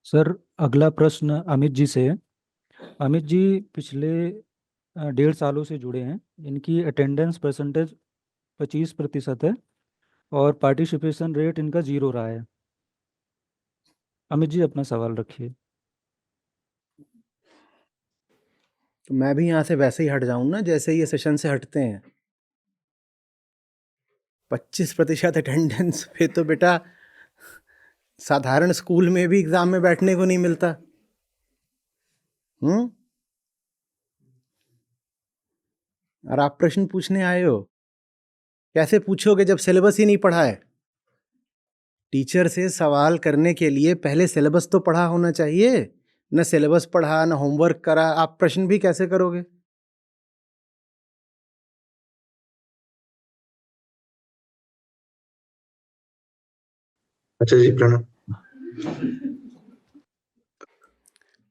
Sir, अगला प्रश्न अमित जी से है। अमित जी पिछले 1.5 सालों से जुड़े हैं। इनकी अटेंडेंस परसेंटेज 25% है और पार्टिसिपेशन रेट इनका 0 रहा है। अमित जी अपना सवाल रखिए। तो मैं भी यहाँ से वैसे ही हट जाऊँ ना जैसे ये सेशन से हटते हैं। 25% अटेंडेंस पे तो बेटा साधारण स्कूल में भी एग्जाम में बैठने को नहीं मिलता। हम्म। और आप प्रश्न पूछने आए हो, कैसे पूछोगे जब सिलेबस ही नहीं पढ़ा है? टीचर से सवाल करने के लिए पहले सिलेबस तो पढ़ा होना चाहिए। न सिलेबस पढ़ा, न होमवर्क करा, आप प्रश्न भी कैसे करोगे? अच्छा जी, प्रणव।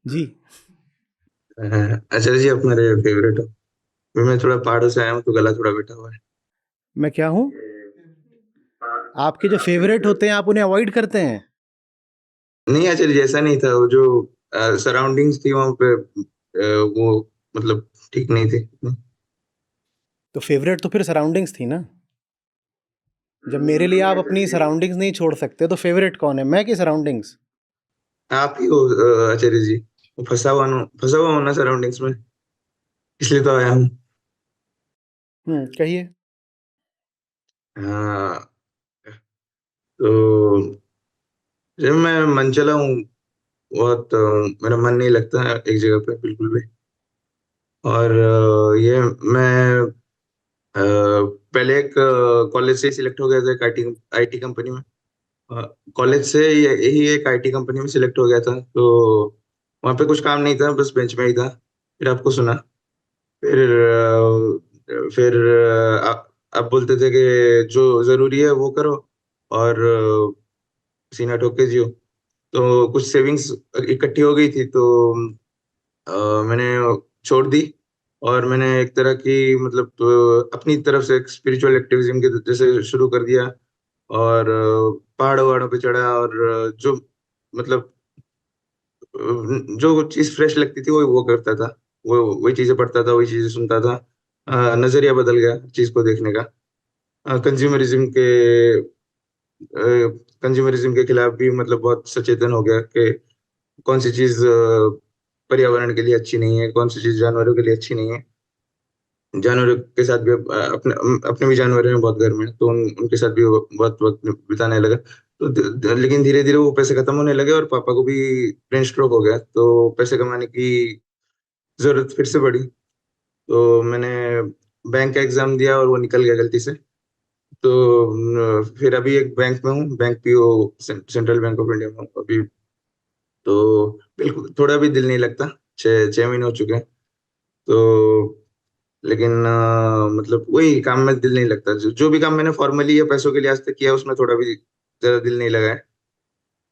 जी। आचार्य जी, आप मेरे फेवरेट हो। मैं थोड़ा पहाड़ों से आया हूँ तो गला थोड़ा बैठा हुआ है। मैं क्या हूँ? आपके जो फेवरेट होते हैं आप उन्हें अवॉइड करते हैं। नहीं आचार्य जी, ऐसा नहीं था। वो जो सराउंडिंग्स थी वहां पे वो मतलब ठीक नहीं थी। तो फेवरेट तो फिर सराउंडिंग्स थी ना। जब मेरे लिए आप अपनी सराउंडिंग्स नहीं छोड़ सकते तो फेवरेट कौन है, मैं कि सराउंडिंग्स? आप ही हो आचार्य जी। वो फंसा हुआ हूँ ना सराउंडिंग्स में, इसलिए तो आया हूँ। कहिए। हाँ, तो जब मैं मन चला हूँ बहुत, मेरा मन नहीं लगता है एक जगह पे बिल्कुल भी। और ये मैं अ, पहले एक कॉलेज से सिलेक्ट हो गया था एक आईटी आईटी कंपनी में। कॉलेज से यही एक आईटी कंपनी में सिलेक्ट हो गया था, तो वहाँ पे कुछ काम नहीं था, बस बेंच में ही था। फिर आपको सुना। फिर आप बोलते थे कि जो जरूरी है वो करो और सीना ठोक के जियो। तो कुछ सेविंग्स इकट्ठी हो गई थी, तो मैंने छोड़ दी। और मैंने एक तरह की मतलब अपनी तरफ से एक स्पिरिचुअल एक्टिविज्म के जैसे शुरू कर दिया। और पहाड़ों वहाड़ों पे चढ़ा और जो मतलब जो चीज फ्रेश लगती थी वो करता था। वो वही चीजें पढ़ता था, वही चीजें सुनता था। नजरिया बदल गया चीज को देखने का। कंज्यूमरिज्म के कंज्यूमरिज्म के खिलाफ भी मतलब बहुत सचेतन हो गया कि कौन सी चीज पर्यावरण के लिए अच्छी नहीं है, कौन सी चीज जानवरों के लिए अच्छी नहीं है। जानवरों के साथ भी अपने अपने भी जानवर हैं बहुत घर में, तो उनके साथ भी बहुत वक्त बिताने लगा। तो लेकिन धीरे धीरे वो पैसे खत्म होने लगे और पापा को भी ब्रेन स्ट्रोक हो गया, तो पैसे कमाने की जरूरत फिर से बढ़ी। तो मैंने बैंक का एग्जाम दिया और वो निकल गया गलती से। तो फिर अभी एक बैंक में हूँ, bank PO, central bank of India में हूँ अभी। तो बिल्कुल थोड़ा भी दिल नहीं लगता। 6 महीने हो चुके हैं। तो लेकिन मतलब वही काम में दिल नहीं लगता। जो भी काम मैंने फॉर्मली या पैसों के लिए आज तक किया उसमें थोड़ा भी ज्यादा दिल नहीं लगा है।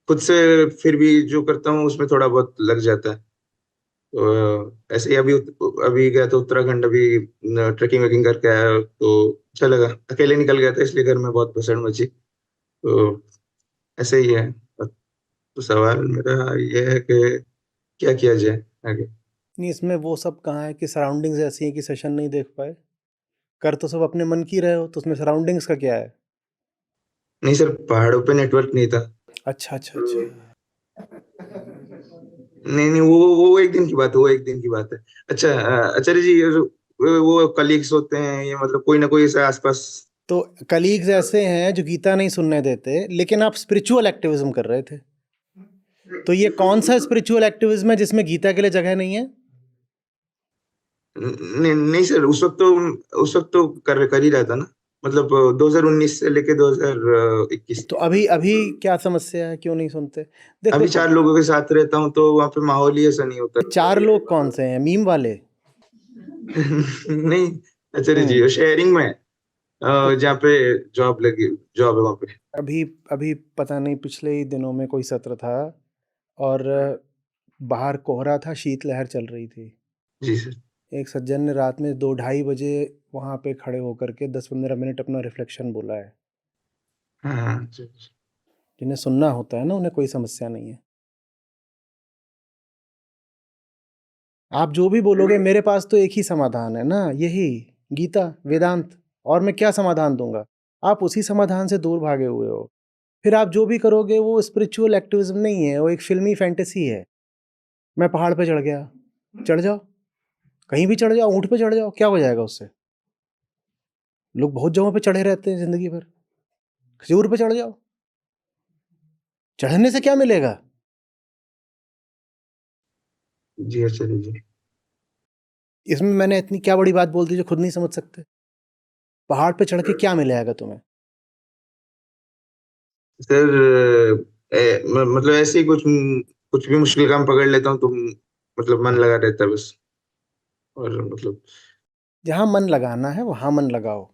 खुद से फिर भी जो करता हूँ उसमें थोड़ा बहुत लग जाता है। तो ऐसे ही अभी अभी गया तो उत्तराखंड, अभी ट्रेकिंग वेकिंग करके आया तो अच्छा लगा। अकेले निकल गया था इसलिए घर में बहुत भसड़ मची। तो ऐसे ही है। तो सवाल मेरा ये है कि क्या किया जाए आगे। नहीं, इसमें वो सब कहाँ है कि सराउंडिंग्स ऐसी हैं कि सेशन नहीं देख पाए। कर तो सब अपने मन की रहे हो, तो उसमें सराउंडिंग्स का क्या है? नहीं सर, पहाड़ों पे नेटवर्क नहीं था। अच्छा अच्छा अच्छा। नहीं नहीं, वो एक दिन की बात है, वो एक दिन की बात है। अच्छा आचार्य जी, ये वो कलीग्स होते हैं, ये मतलब कोई ना कोई ऐसे आसपास। तो कलीग्स ऐसे हैं जो गीता नहीं सुनने देते, लेकिन आप स्पिरिचुअल एक्टिविज्म कर रहे थे। तो ये कौन सा स्पिरिचुअल एक्टिविज्म है जिसमें गीता के लिए जगह नहीं है? नहीं नहीं सर, उस वक्त तो कर ही रहा था ना। मतलब 2019 से लेके 2021। तो अभी अभी क्या समस्या है, क्यों नहीं सुनते? देखो अभी देखो, 4 लोगों के साथ रहता हूँ तो वहां पे माहौल ही ऐसा नहीं होता। ये 4 लोग कौन से हैं, मीम वाले? नहीं आचार्य जी, हम्म। शेयरिंग में तो जहाँ पे जॉब है वहां पे। अभी अभी पता नहीं, पिछले ही दिनों में कोई सत्र था और बाहर कोहरा था, शीतलहर चल रही थी। जी सर। एक सज्जन ने रात में 2 ढाई बजे वहाँ पे खड़े होकर के 10-15 मिनट अपना रिफ्लेक्शन बोला है। हाँ हाँ, जी, जी। जिन्हें सुनना होता है ना, उन्हें कोई समस्या नहीं है। आप जो भी बोलोगे मेरे पास तो एक ही समाधान है ना, यही गीता वेदांत, और मैं क्या समाधान दूंगा? आप उसी समाधान से दूर भागे हुए हो। फिर आप जो भी करोगे वो स्पिरिचुअल एक्टिविज्म नहीं है, वो एक फिल्मी फैंटेसी है। मैं पहाड़ पे चढ़ गया, चढ़ जाओ, कहीं भी चढ़ जाओ, ऊँट पे चढ़ जाओ, क्या हो जाएगा उससे? लोग बहुत जगहों पे चढ़े रहते हैं जिंदगी भर। खजूर पे चढ़ जाओ, चढ़ने से क्या मिलेगा? जी आचार्य जी। इसमें मैंने इतनी क्या बड़ी बात बोल दी जो खुद नहीं समझ सकते? पहाड़ पे चढ़ के क्या मिलेगा तुम्हें? सर मतलब ऐसे ही कुछ भी मुश्किल काम पकड़ लेता हूँ तो मतलब मन लगा रहता है बस। और मतलब जहां मन लगाना है वहां मन लगाओ।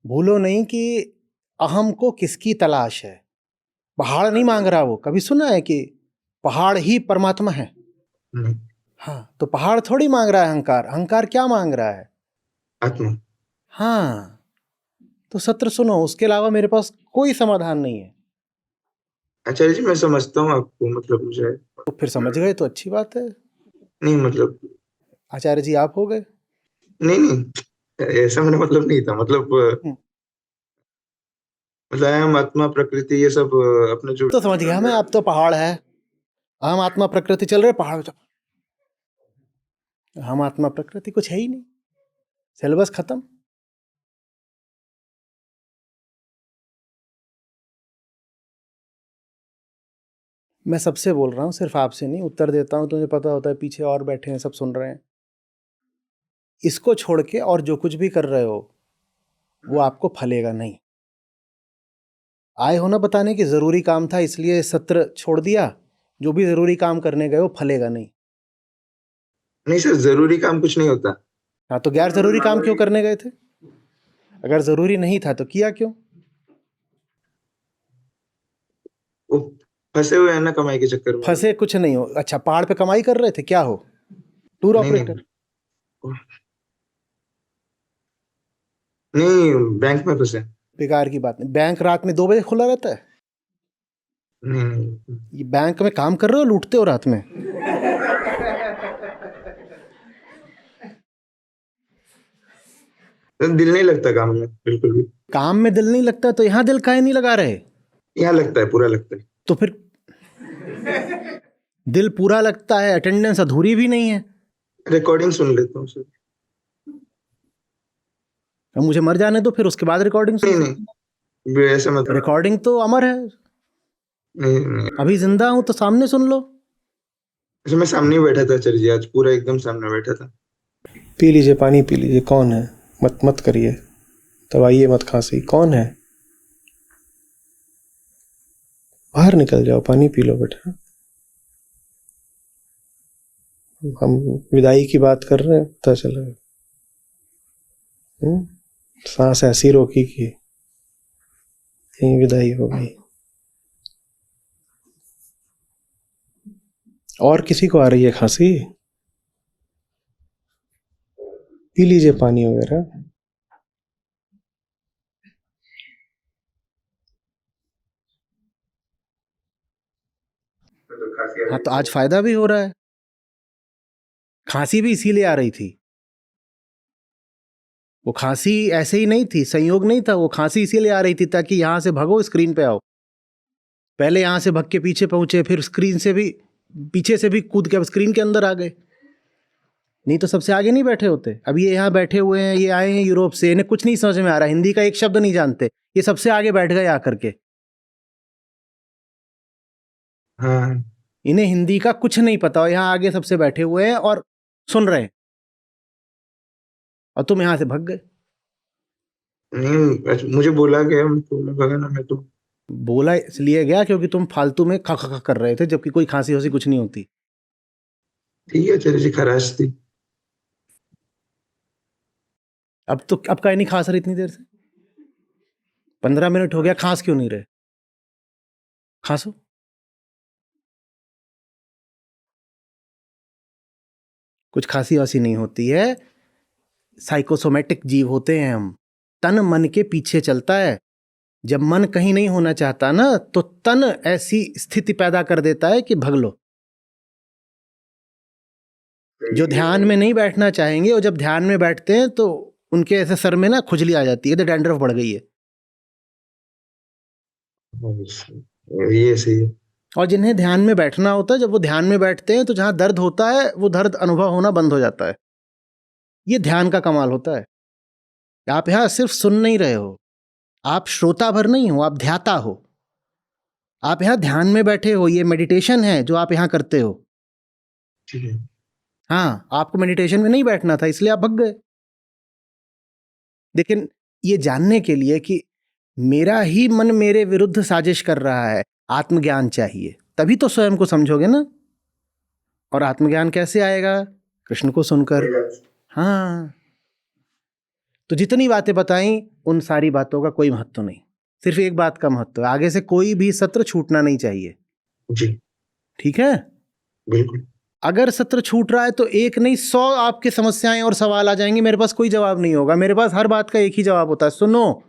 भूलो नहीं कि अहम को किसकी तलाश है। पहाड़ नहीं मांग रहा वो, कभी सुना है कि पहाड़ ही परमात्मा है? नहीं, हाँ, तो पहाड़ थोड़ी मांग रहा है अहंकार। अहंकार क्या मांग रहा है? आत्मा। हाँ, तो सत्र सुनो, उसके अलावा मेरे पास कोई समाधान नहीं है। आचार्य जी मैं समझता हूँ आपको, मतलब मुझे तो फिर समझ गए तो अच्छी बात है। नहीं मतलब आचार्य जी आप हो गए। नहीं नहीं, ऐसा मेरा मतलब नहीं था। हम्म, मतलब अहम आत्मा प्रकृति ये सब अपने जो तो समझ गया मैं, अब तो पहाड़ है। हम आत्मा प्रकृति चल रहे पहाड़ पे। हम आत्मा प्रकृति कुछ है ही नहीं, सिलेबस खत्म। मैं सबसे बोल रहा हूँ, सिर्फ आपसे नहीं। उत्तर देता हूँ, तुम्हें पता होता है पीछे और बैठे हैं, सब सुन रहे हैं। इसको छोड़ के और जो कुछ भी कर रहे हो वो आपको फलेगा नहीं। आए हो ना बताने कि जरूरी काम था इसलिए सत्र छोड़ दिया। जो भी जरूरी काम करने गए वो फलेगा नहीं। नहीं सर, जरूरी काम कुछ नहीं होता। हाँ, तो गैर जरूरी काम क्यों करने गए थे? अगर जरूरी नहीं था तो किया क्यों? वो फंसे हुए हैं ना कमाई के चक्कर में। फंसे कुछ नहीं हो। अच्छा, पहाड़ पे कमाई कर रहे थे, क्या हो? टूर नहीं ऑपरेटर? नहीं नहीं, बैंक में फंसे। बेकार की बात नहीं। बैंक रात में 2 बजे खुला रहता है? नहीं नहीं, ये बैंक में काम कर रहे हो, लूटते हो रात में? तो दिल नहीं लगता काम में बिल्कुल भी। काम में दिल नहीं लगता तो यहाँ दिल काहे नहीं लगा रहे? यहाँ लगता है, पूरा लगता है। तो फिर दिल पूरा लगता है, अटेंडेंस अधूरी भी नहीं है। रिकॉर्डिंग सुन लेता हूँ सर। अब मुझे मर जाने दो, फिर उसके बाद रिकॉर्डिंग सुन नहीं सकते नहीं, ऐसा मत। हैं। रिकॉर्डिंग तो अमर है। नहीं नहीं, अभी जिंदा हूं तो सामने सुन लो। अच्छा मैं सामने ही बैठा था आचार्य जी, आज पूरा एकदम सामने बैठा था। पी लीजिए, पानी पी लीजिए। कौन है? मत मत करिए, दबाइए मत खांसी। कौन है? बाहर निकल जाओ, पानी पी लो बेटा। हम विदाई की बात कर रहे हैं, पता चला। सांस ऐसी रोकी कि यही विदाई हो गई। और किसी को आ रही है खांसी? पी लीजिए पानी वगैरह। हाँ, तो आज फायदा भी हो रहा है। खांसी भी इसीलिए आ रही थी। वो खांसी ऐसे ही नहीं थी, संयोग नहीं था। वो खांसी इसीलिए आ रही थी ताकि यहां से भगो, स्क्रीन पे आओ। पहले यहां से भग के पीछे पहुंचे, फिर स्क्रीन से भी पीछे से भी कूद के अब स्क्रीन के अंदर आ गए। नहीं तो सबसे आगे नहीं बैठे होते। अब ये यहाँ बैठे हुए हैं, ये आए हैं यूरोप से, इन्हें कुछ नहीं समझ में आ रहा, हिंदी का एक शब्द नहीं जानते। ये सबसे आगे बैठ गए आकर के। हाँ इन्हें हिंदी का कुछ नहीं पता, और यहाँ आगे सबसे बैठे हुए हैं और सुन रहे हैं, और तुम यहां से भग गए। नहीं, मुझे बोला गया तो मैं भगा ना, मैं तो। बोला इसलिए गया क्योंकि तुम फालतू में खा खा कर रहे थे, जबकि कोई खांसी होसी कुछ नहीं होती। ठीक है आचार्य जी, खराश थी। अब काहे नहीं खांस रहे इतनी देर से? 15 मिनट हो गया, खांस क्यों नहीं रहे? खांसो। कुछ खांसी वासी नहीं होती है। साइकोसोमेटिक जीव होते हैं हम। तन मन के पीछे चलता है। जब मन कहीं नहीं होना चाहता ना, तो तन ऐसी स्थिति पैदा कर देता है कि भग लो। जो ध्यान में नहीं बैठना चाहेंगे और जब ध्यान में बैठते हैं तो उनके ऐसे सर में ना खुजली आ जाती है, तो डैंड्रफ बढ़ गई है। ये सही है। और जिन्हें ध्यान में बैठना होता है, जब वो ध्यान में बैठते हैं तो जहाँ दर्द होता है वो दर्द अनुभव होना बंद हो जाता है। ये ध्यान का कमाल होता है। आप यहाँ सिर्फ सुन नहीं रहे हो, आप श्रोता भर नहीं हो, आप ध्याता हो। आप यहाँ ध्यान में बैठे हो, ये मेडिटेशन है जो आप यहाँ करते हो। ठीक है। हाँ, आपको मेडिटेशन में नहीं बैठना था इसलिए आप भग गए। लेकिन ये जानने के लिए कि मेरा ही मन मेरे विरुद्ध साजिश कर रहा है, आत्मज्ञान चाहिए, तभी तो स्वयं को समझोगे ना। और आत्मज्ञान कैसे आएगा? कृष्ण को सुनकर। हाँ, तो जितनी बातें बताई उन सारी बातों का कोई महत्व नहीं, सिर्फ एक बात का महत्व है, आगे से कोई भी सत्र छूटना नहीं चाहिए। जी ठीक है? बिल्कुल। अगर सत्र छूट रहा है तो एक नहीं 100 आपकी समस्याएं और सवाल आ जाएंगे, मेरे पास कोई जवाब नहीं होगा। मेरे पास हर बात का एक ही जवाब होता है, सुनो।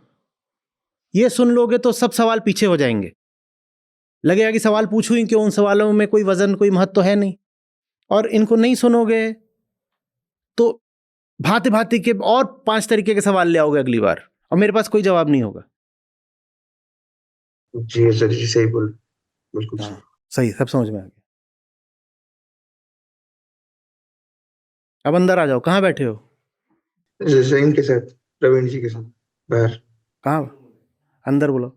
ये सुन लोगे तो सब सवाल पीछे हो जाएंगे, लगेगा कि सवाल पूछूं ही क्यों, उन सवालों में कोई वजन कोई महत्व तो है नहीं। और इनको नहीं सुनोगे तो भांति भांति के और 5 तरीके के सवाल ले आओगे अगली बार, और मेरे पास कोई जवाब नहीं होगा। जी सर जी, सही बोल, बिल्कुल सही। सही, सब समझ में आ गया। अब अंदर आ जाओ। कहाँ बैठे हो? जैसे इनके साथ, प्रवीण जी के साथ बाहर। कहाँ? अंदर बोलो।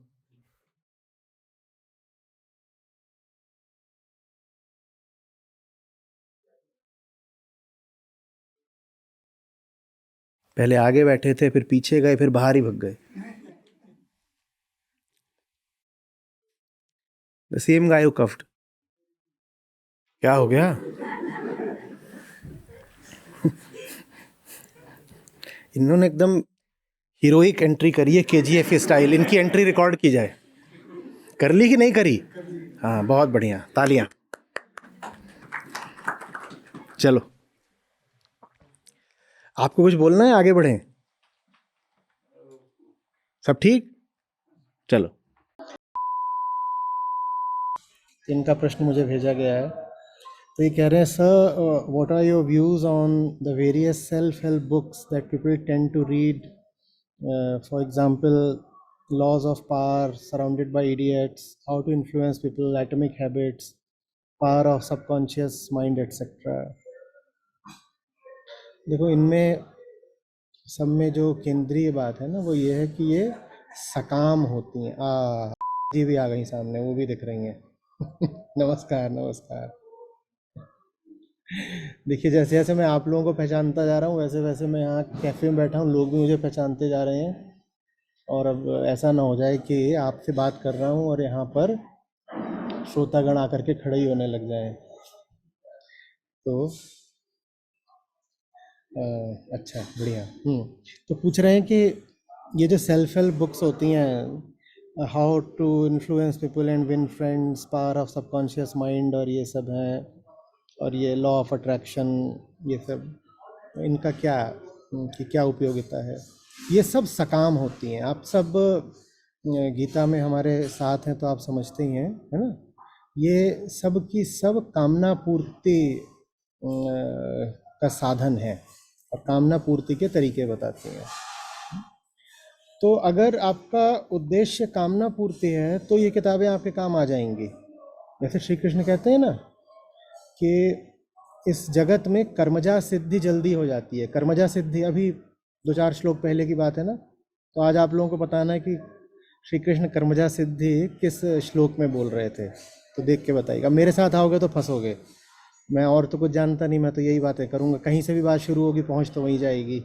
पहले आगे बैठे थे, फिर पीछे गए, फिर बाहर ही भग गए। The same guy who cuffed. क्या हो गया? इन्होंने एकदम हीरोइक एंट्री करी है, KGF स्टाइल। इनकी एंट्री रिकॉर्ड की जाए। कर ली कि नहीं करी? हाँ, बहुत बढ़िया, तालियां। चलो, आपको कुछ बोलना है? आगे बढ़ें? सब ठीक? चलो। इनका प्रश्न मुझे भेजा गया है, तो ये कह रहे हैं, sir what are your views on the various self help books that people tend to read, for example laws of power, surrounded by idiots, how to influence people, atomic habits, power of subconscious mind etcetera. देखो, इनमें सब में जो केंद्रीय बात है ना, वो ये है कि ये सकाम होती हैं। जी भी आ गई सामने, वो भी दिख रही हैं। नमस्कार नमस्कार। देखिए, जैसे जैसे मैं आप लोगों को पहचानता जा रहा हूँ, वैसे वैसे मैं यहाँ कैफ़े में बैठा हूँ, लोग भी मुझे पहचानते जा रहे हैं। और अब ऐसा ना हो जाए कि आपसे बात कर रहा हूँ और यहाँ पर श्रोतागण आकर के खड़े ही होने लग जाए। तो अच्छा, बढ़िया। तो पूछ रहे हैं कि ये जो सेल्फ हेल्प बुक्स होती हैं, how to influence people and win friends, power of subconscious mind, और ये सब हैं, और ये लॉ ऑफ अट्रैक्शन, ये सब, इनका क्या कि क्या उपयोगिता है? ये सब सकाम होती हैं। आप सब गीता में हमारे साथ हैं तो आप समझते ही हैं, है ना? ये सब की सब कामना पूर्ति का साधन है, और कामना पूर्ति के तरीके बताते हैं। तो अगर आपका उद्देश्य कामना पूर्ति है तो ये किताबें आपके काम आ जाएंगी। जैसे श्री कृष्ण कहते हैं ना कि इस जगत में कर्मजा सिद्धि जल्दी हो जाती है। कर्मजा सिद्धि अभी 2-4 श्लोक पहले की बात है ना। तो आज आप लोगों को बताना है कि श्री कृष्ण कर्मजा सिद्धि किस श्लोक में बोल रहे थे, तो देख के बताइएगा। मेरे साथ आओगे तो फंसोगे। मैं और तो कुछ जानता नहीं, मैं तो यही बातें करूँगा, कहीं से भी बात शुरू होगी पहुँच तो वहीं जाएगी।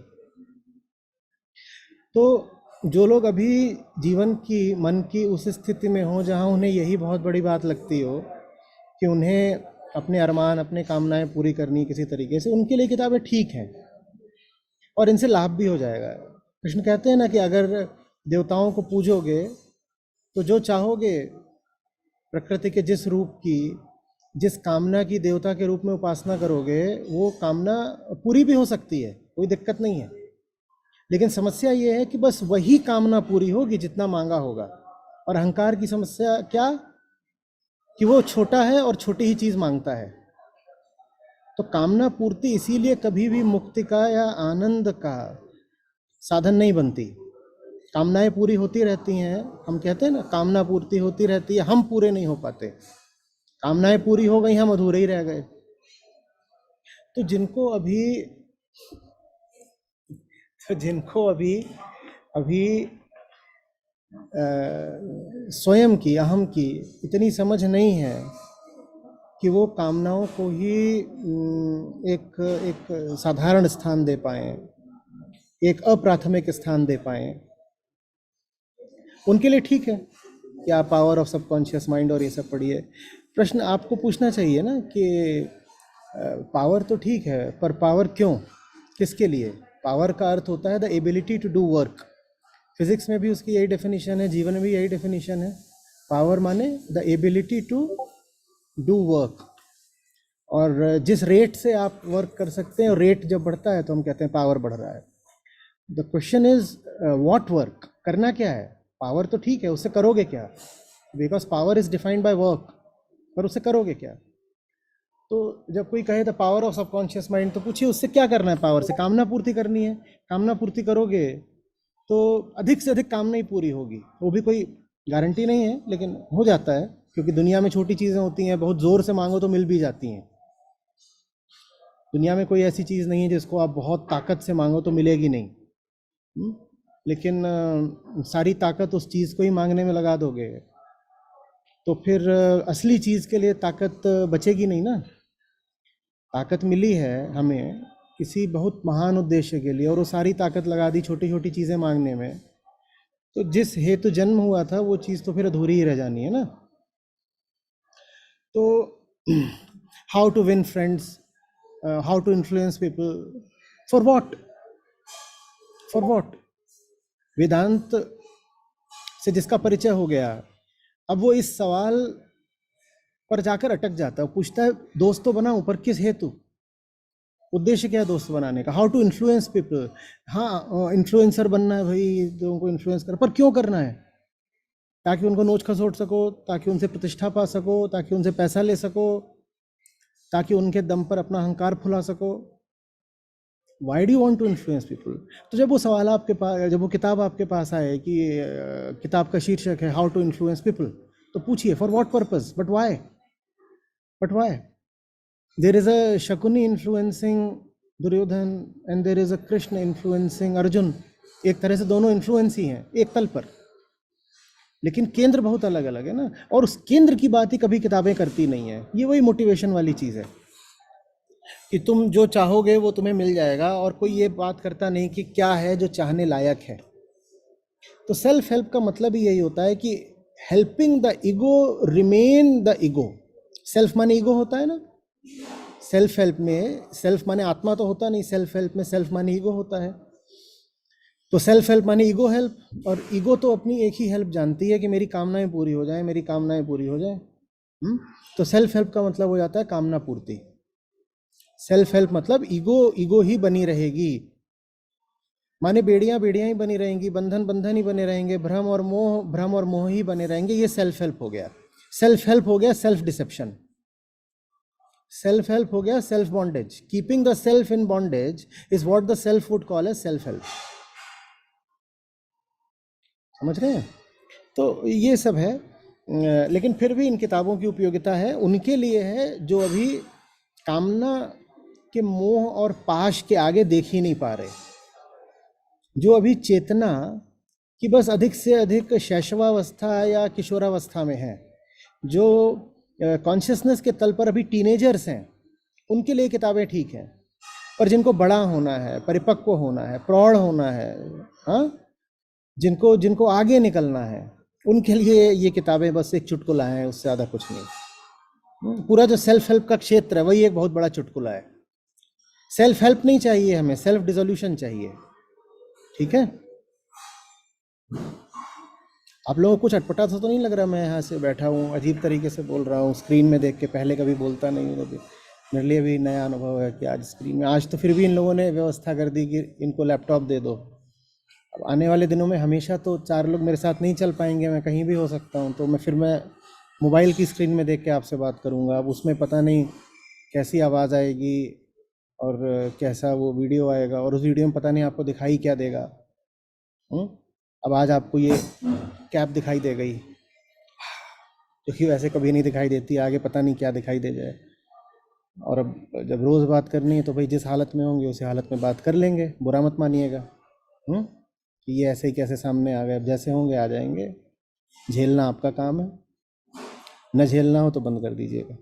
तो जो लोग अभी जीवन की, मन की उस स्थिति में हो जहाँ उन्हें यही बहुत बड़ी बात लगती हो कि उन्हें अपने अरमान, अपने कामनाएं पूरी करनी किसी तरीके से, उनके लिए किताबें ठीक हैं और इनसे लाभ भी हो जाएगा। कृष्ण कहते हैं ना कि अगर देवताओं को पूजोगे तो जो चाहोगे, प्रकृति के जिस रूप की, जिस कामना की देवता के रूप में उपासना करोगे, वो कामना पूरी भी हो सकती है, कोई दिक्कत नहीं है। लेकिन समस्या ये है कि बस वही कामना पूरी होगी जितना मांगा होगा। और अहंकार की समस्या क्या कि वो छोटा है और छोटी ही चीज़ मांगता है। तो कामना पूर्ति इसीलिए कभी भी मुक्ति का या आनंद का साधन नहीं बनती। कामनाएं पूरी होती रहती हैं, हम कहते हैं ना कामना पूर्ति होती रहती है, हम पूरे नहीं हो पाते। कामनाएं पूरी हो गई, हम अधूरे ही रह गए। तो जिनको अभी स्वयं की, अहम की इतनी समझ नहीं है कि वो कामनाओं को ही एक साधारण स्थान दे पाएं, एक अप्राथमिक स्थान दे पाएं, उनके लिए ठीक है कि आप पावर ऑफ सबकॉन्शियस माइंड और ये सब पढ़िए। प्रश्न आपको पूछना चाहिए ना कि पावर तो ठीक है, पर पावर क्यों, किसके लिए? पावर का अर्थ होता है the ability to do work. Physics में भी उसकी यही डेफिनेशन है, जीवन में भी यही डेफिनेशन है। पावर माने the ability to do work, और जिस रेट से आप वर्क कर सकते हैं, और रेट जब बढ़ता है तो हम कहते हैं पावर बढ़ रहा है। The question is what work, करना क्या है? पावर तो ठीक है, उससे करोगे क्या? Because power is defined by work, पर उससे करोगे क्या? तो जब कोई कहे the power of subconscious mind, तो पूछिए उससे क्या करना है? पावर से कामना पूर्ति करनी है। कामना पूर्ति करोगे तो अधिक से अधिक कामना ही पूरी होगी। वो भी कोई गारंटी नहीं है, लेकिन हो जाता है, क्योंकि दुनिया में छोटी चीज़ें होती हैं, बहुत ज़ोर से मांगो तो मिल भी जाती हैं। दुनिया में कोई ऐसी चीज़ नहीं है जिसको आप बहुत ताकत से मांगो तो मिलेगी नहीं। लेकिन सारी ताकत उस चीज़ को ही मांगने में लगा दोगे तो फिर असली चीज़ के लिए ताकत बचेगी नहीं ना। ताकत मिली है हमें किसी बहुत महान उद्देश्य के लिए, और वो सारी ताकत लगा दी छोटी छोटी चीज़ें मांगने में, तो जिस हेतु जन्म हुआ था वो चीज़ तो फिर अधूरी ही रह जानी है ना। तो how to win friends, how to influence people, for what? For what? Vedanta से जिसका परिचय हो गया, अब वो इस सवाल पर जाकर अटक जाता है, पूछता है दोस्त तो बनाऊं, पर किस हेतु? उद्देश्य क्या है दोस्त बनाने का? How to influence people. हाँ, इन्फ्लुएंसर बनना है भाई, लोगों को इन्फ्लुएंस कर, पर क्यों करना है? ताकि उनको नोच खसोट सको, ताकि उनसे प्रतिष्ठा पा सको, ताकि उनसे पैसा ले सको, ताकि उनके दम पर अपना अहंकार फुला सको। Why do you want to influence people? तो जब वो सवाल आपके पास, जब वो किताब आपके पास आए कि किताब का शीर्षक है हाउ टू इन्फ्लुएंस पीपल, तो पूछिए for what purpose, but why? But why? There is a Shakuni influencing Duryodhan and there is a Krishna influencing Arjun. एक तरह से दोनों इन्फ्लुएंस ही हैं एक तल पर, लेकिन केंद्र बहुत अलग अलग है ना। और उस केंद्र की बात ही कभी किताबें करती नहीं है। ये वही मोटिवेशन वाली चीज़ है कि तुम जो चाहोगे वो तुम्हें मिल जाएगा, और कोई ये बात करता नहीं कि क्या है जो चाहने लायक है। तो सेल्फ हेल्प का मतलब ही यही होता है कि helping the ego remain the ego. Self माने ईगो होता है ना। सेल्फ हेल्प में सेल्फ माने आत्मा तो होता नहीं, सेल्फ हेल्प में सेल्फ माने ईगो होता है। तो सेल्फ हेल्प माने ईगो हेल्प, और ईगो तो अपनी एक ही हेल्प जानती है कि मेरी कामनाएं पूरी हो जाएं, मेरी कामनाएं पूरी हो जाएं। तो सेल्फ हेल्प का मतलब हो जाता है कामना पूर्ति। सेल्फ हेल्प मतलब ईगो ही बनी रहेगी, माने बेड़ियां ही बनी रहेंगी, बंधन ही बने रहेंगे, भ्रम और मोह ही बने रहेंगे। ये सेल्फ हेल्प हो गया। सेल्फ हेल्प हो गया सेल्फ डिसेप्शन। सेल्फ हेल्प हो गया self bondage. Keeping the self in bondage is what the self would call as self help. समझ रहे हैं? तो ये सब है, लेकिन फिर भी इन किताबों की उपयोगिता है उनके लिए है जो अभी कामना के मोह और पाश के आगे देख ही नहीं पा रहे, जो अभी चेतना कि बस अधिक से अधिक शैशवावस्था या किशोरावस्था में है, जो कॉन्शियसनेस के तल पर अभी टीनेजर्स हैं, उनके लिए किताबें ठीक हैं। पर जिनको बड़ा होना है, परिपक्व होना है, प्रौढ़ होना है, हाँ, जिनको आगे निकलना है, उनके लिए ये किताबें बस एक चुटकुला है, उससे ज़्यादा कुछ नहीं। पूरा जो सेल्फ हेल्प का क्षेत्र है वही एक बहुत बड़ा चुटकुला है। सेल्फ हेल्प नहीं चाहिए हमें, सेल्फ डिसोल्यूशन चाहिए। ठीक है? आप लोगों को कुछ अटपटा सा तो नहीं लग रहा? मैं यहाँ से बैठा हूँ, अजीब तरीके से बोल रहा हूँ, स्क्रीन में देख के। पहले कभी बोलता नहीं हूँ, मेरे लिए भी नया अनुभव है कि आज स्क्रीन में। आज तो फिर भी इन लोगों ने व्यवस्था कर दी कि इनको लैपटॉप दे दो। अब आने वाले दिनों में हमेशा तो 4 लोग मेरे साथ नहीं चल पाएंगे, मैं कहीं भी हो सकता हूँ, तो मैं मोबाइल की स्क्रीन में देख के आपसे बात करूँगा। अब उसमें पता नहीं कैसी आवाज़ आएगी और कैसा वो वीडियो आएगा, और उस वीडियो में पता नहीं आपको दिखाई क्या देगा। अब आज आपको ये कैप दिखाई दे गई, क्योंकि वैसे कभी नहीं दिखाई देती, आगे पता नहीं क्या दिखाई दे जाए। और अब जब रोज़ बात करनी है तो भाई जिस हालत में होंगे उसी हालत में बात कर लेंगे, बुरा मत मानिएगा। कि ये ऐसे ही कैसे सामने आ गए, अब जैसे होंगे आ जाएंगे, झेलना आपका काम है, न झेलना हो तो बंद कर दीजिएगा।